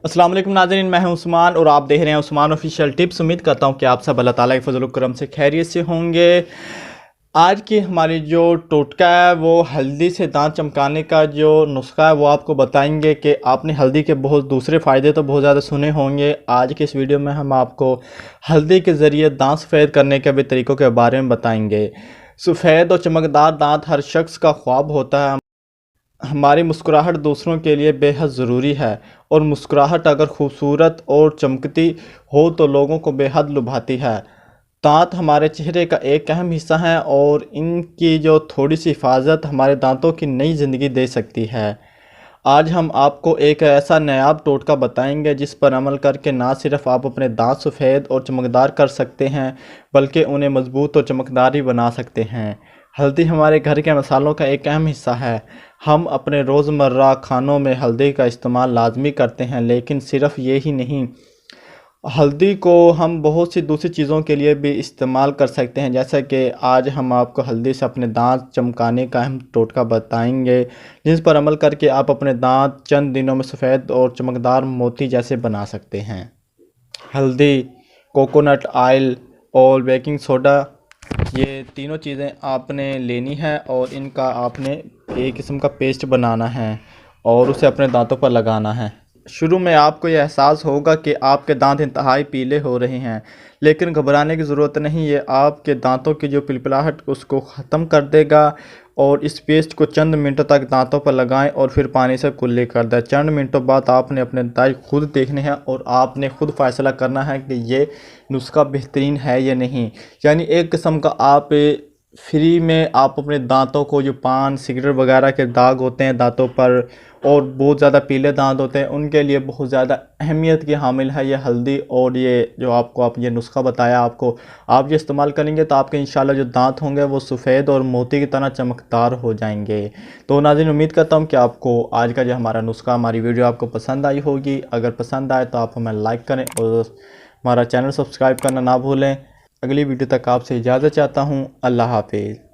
अस्सलाम वालेकुम नाज़रीन, मैं हूं उस्मान और आप देख रहे हैं उस्मान ऑफिशियल टिप्स। उम्मीद करता हूं कि आप सब अल्लाह ताला के फजल करम से खैरियत से होंगे। आज की हमारी जो टोटका है वो हल्दी से दांत चमकाने का जो नुस्खा है वो आपको बताएंगे कि आपने हल्दी के बहुत दूसरे फ़ायदे तो बहुत ज़्यादा सुने होंगे। आज के इस वीडियो में हम आपको हल्दी के ज़रिए दांत सफ़ेद करने के भी तरीक़ों के बारे में बताएंगे। सफ़ेद और चमकदार दांत हर शख्स का ख्वाब होता है। हमारी मुस्कुराहट दूसरों के लिए बेहद ज़रूरी है और मुस्कुराहट अगर खूबसूरत और चमकती हो तो लोगों को बेहद लुभाती है। दांत हमारे चेहरे का एक अहम हिस्सा है और इनकी जो थोड़ी सी हिफाजत हमारे दांतों की नई ज़िंदगी दे सकती है। आज हम आपको एक ऐसा नायाब टोटका बताएंगे जिस पर अमल करके ना सिर्फ आप अपने दांत सफ़ेद और चमकदार कर सकते हैं बल्कि उन्हें मजबूत और चमकदार भी बना सकते हैं। हल्दी हमारे घर के मसालों का एक अहम हिस्सा है। हम अपने रोज़मर्रा खानों में हल्दी का इस्तेमाल लाजमी करते हैं, लेकिन सिर्फ ये ही नहीं, हल्दी को हम बहुत सी दूसरी चीज़ों के लिए भी इस्तेमाल कर सकते हैं। जैसा कि आज हम आपको हल्दी से अपने दांत चमकाने का अहम टोटका बताएंगे जिस पर अमल करके आप अपने दांत चंद दिनों में सफ़ेद और चमकदार मोती जैसे बना सकते हैं। हल्दी, कोकोनट ऑयल और बेकिंग सोडा, ये तीनों चीज़ें आपने लेनी है और इनका आपने एक किस्म का पेस्ट बनाना है और उसे अपने दांतों पर लगाना है। शुरू में आपको यह एहसास होगा कि आपके दांत इंतहाई पीले हो रहे हैं, लेकिन घबराने की ज़रूरत नहीं। ये आपके दांतों की जो पिलपिलाहट उसको ख़त्म कर देगा। और इस पेस्ट को चंद मिनटों तक दांतों पर लगाएं और फिर पानी से कुल्ली कर दें। चंद मिनटों बाद आपने अपने दांत खुद देखने हैं और आपने खुद फैसला करना है कि ये नुस्खा बेहतरीन है या नहीं। यानी एक किस्म का आप फ्री में आप अपने दांतों को, जो पान सिगरेट वगैरह के दाग होते हैं दांतों पर और बहुत ज़्यादा पीले दांत होते हैं, उनके लिए बहुत ज़्यादा अहमियत की हामिल है ये हल्दी। और ये जो आप ये नुस्खा बताया आपको, आप ये इस्तेमाल करेंगे तो आपके इंशाल्लाह जो दांत होंगे वो सफ़ेद और मोती की तरह चमकदार हो जाएंगे। तो नाज़रीन, उम्मीद करता हूँ कि आपको आज का जो हमारा नुस्खा, हमारी वीडियो आपको पसंद आई होगी। अगर पसंद आए तो आप हमें लाइक करें और हमारा चैनल सब्सक्राइब करना ना भूलें। अगली वीडियो तक आपसे इजाज़त चाहता हूँ। अल्लाह हाफिज़।